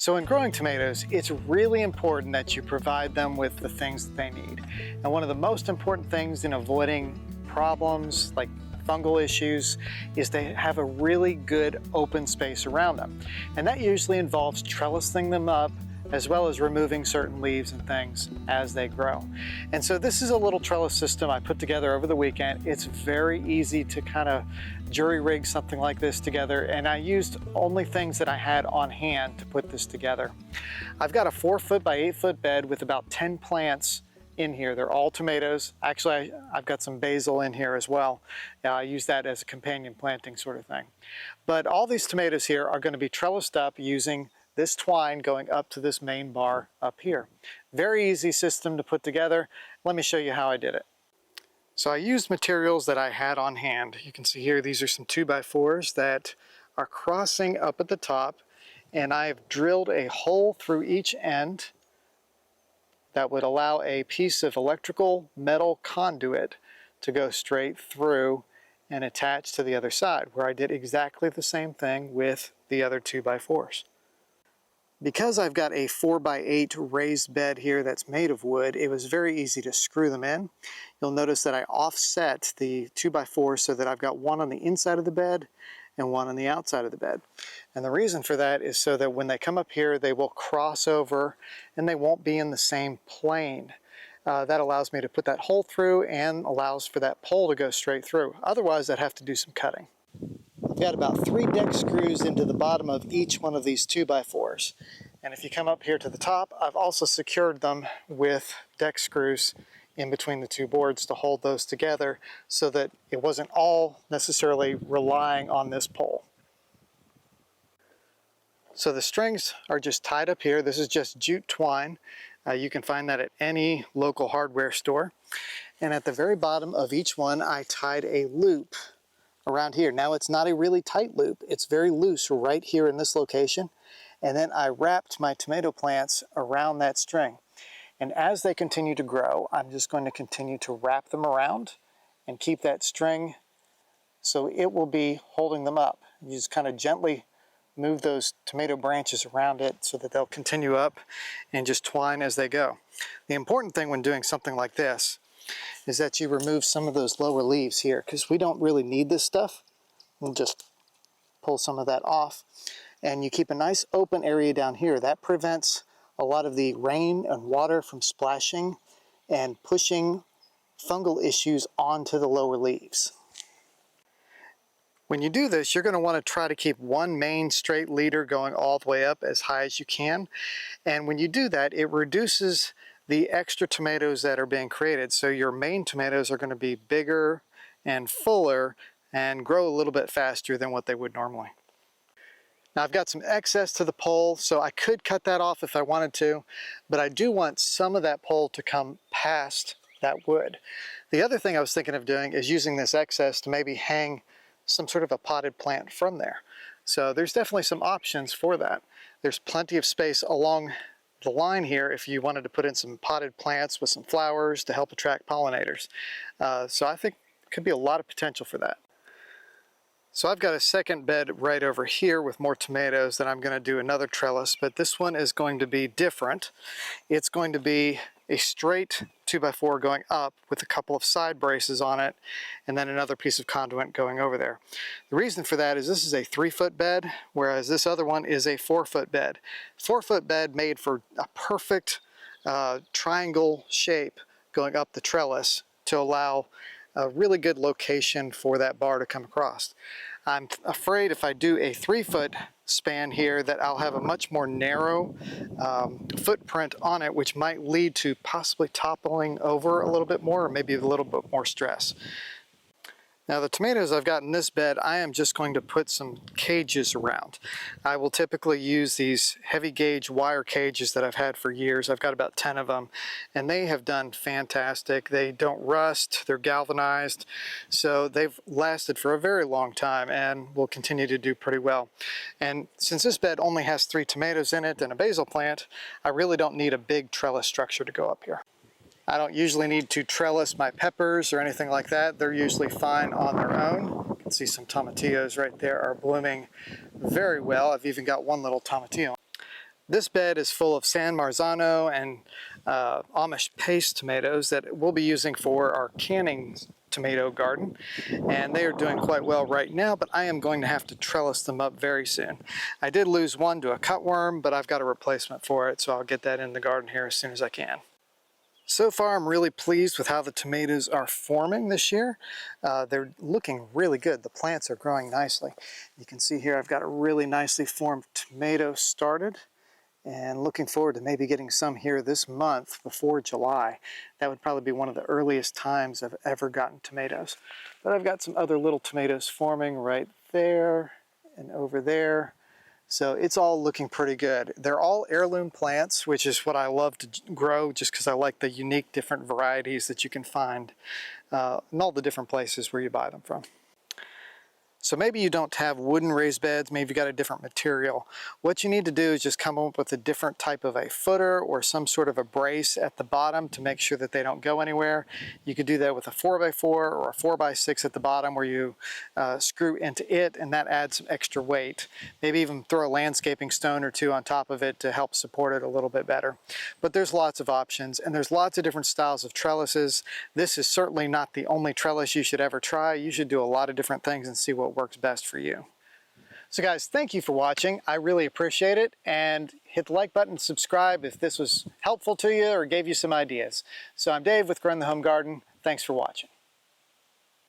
So in growing tomatoes, it's really important that you provide them with the things that they need. And one of the most important things in avoiding problems like fungal issues is to have a really good open space around them. And that usually involves trellising them up as well as removing certain leaves and things as they grow. And so this is a little trellis system I put together over the weekend. It's very easy to kind of jury rig something like this together, and I used only things that I had on hand to put this together. I've got a 4-foot by 8-foot bed with about 10 plants in here. They're all tomatoes. Actually, I've got some basil in here as well. I use that as a companion planting sort of thing. But all these tomatoes here are going to be trellised up using this twine going up to this main bar up here. Very easy system to put together. Let me show you how I did it. So I used materials that I had on hand. You can see here these are some 2x4s that are crossing up at the top, and I've drilled a hole through each end that would allow a piece of electrical metal conduit to go straight through and attach to the other side, where I did exactly the same thing with the other 2x4s. Because I've got a 4x8 raised bed here that's made of wood, it was very easy to screw them in. You'll notice that I offset the 2x4 so that I've got one on the inside of the bed and one on the outside of the bed. And the reason for that is so that when they come up here, they will cross over and they won't be in the same plane. That allows me to put that hole through and allows for that pole to go straight through. Otherwise, I'd have to do some cutting. I've got about 3 deck screws into the bottom of each one of these 2x4s. And if you come up here to the top, I've also secured them with deck screws in between the two boards to hold those together so that it wasn't all necessarily relying on this pole. So the strings are just tied up here. This is just jute twine. You can find that at any local hardware store. And at the very bottom of each one, I tied a loop around here. Now it's not a really tight loop. It's very loose right here in this location. And then I wrapped my tomato plants around that string. And as they continue to grow, I'm just going to continue to wrap them around and keep that string so it will be holding them up. You just kind of gently move those tomato branches around it so that they'll continue up and just twine as they go. The important thing when doing something like this is that you remove some of those lower leaves here, because we don't really need this stuff. We'll just pull some of that off. And you keep a nice open area down here. That prevents a lot of the rain and water from splashing and pushing fungal issues onto the lower leaves. When you do this, you're going to want to try to keep one main straight leader going all the way up as high as you can. And when you do that, it reduces the extra tomatoes that are being created. So your main tomatoes are going to be bigger and fuller and grow a little bit faster than what they would normally. Now I've got some excess to the pole, so I could cut that off if I wanted to, but I do want some of that pole to come past that wood. The other thing I was thinking of doing is using this excess to maybe hang some sort of a potted plant from there. So there's definitely some options for that. There's plenty of space along the line here if you wanted to put in some potted plants with some flowers to help attract pollinators. So I think there could be a lot of potential for that. So I've got a second bed right over here with more tomatoes that I'm going to do another trellis, but this one is going to be different. It's going to be a straight 2x4 going up with a couple of side braces on it and then another piece of conduit going over there. The reason for that is this is a 3-foot bed, whereas this other one is a 4-foot bed. 4-foot bed made for a perfect triangle shape going up the trellis to allow a really good location for that bar to come across. I'm afraid if I do a 3-foot span here that I'll have a much more narrow footprint on it, which might lead to possibly toppling over a little bit more or maybe a little bit more stress. Now the tomatoes I've got in this bed, I am just going to put some cages around. I will typically use these heavy gauge wire cages that I've had for years. I've got about 10 of them and they have done fantastic. They don't rust, they're galvanized, so they've lasted for a very long time and will continue to do pretty well. And since this bed only has 3 tomatoes in it and a basil plant, I really don't need a big trellis structure to go up here. I don't usually need to trellis my peppers or anything like that. They're usually fine on their own. You can see some tomatillos right there are blooming very well. I've even got one little tomatillo. This bed is full of San Marzano and Amish paste tomatoes that we'll be using for our canning tomato garden, and they are doing quite well right now, but I am going to have to trellis them up very soon. I did lose one to a cutworm, but I've got a replacement for it, so I'll get that in the garden here as soon as I can. So far, I'm really pleased with how the tomatoes are forming this year. They're looking really good. The plants are growing nicely. You can see here I've got a really nicely formed tomato started, and looking forward to maybe getting some here this month before July. That would probably be one of the earliest times I've ever gotten tomatoes. But I've got some other little tomatoes forming right there and over there. So it's all looking pretty good. They're all heirloom plants, which is what I love to grow just because I like the unique different varieties that you can find in all the different places where you buy them from. So maybe you don't have wooden raised beds, maybe you got a different material. What you need to do is just come up with a different type of a footer or some sort of a brace at the bottom to make sure that they don't go anywhere. You could do that with a 4x4 or a 4x6 at the bottom where you screw into it, and that adds some extra weight. Maybe even throw a landscaping stone or two on top of it to help support it a little bit better. But there's lots of options, and there's lots of different styles of trellises. This is certainly not the only trellis you should ever try. You should do a lot of different things and see what works best for you. So guys, thank you for watching. I really appreciate it, and hit the like button and subscribe if this was helpful to you or gave you some ideas. So I'm Dave with Grow in the Home Garden. Thanks for watching.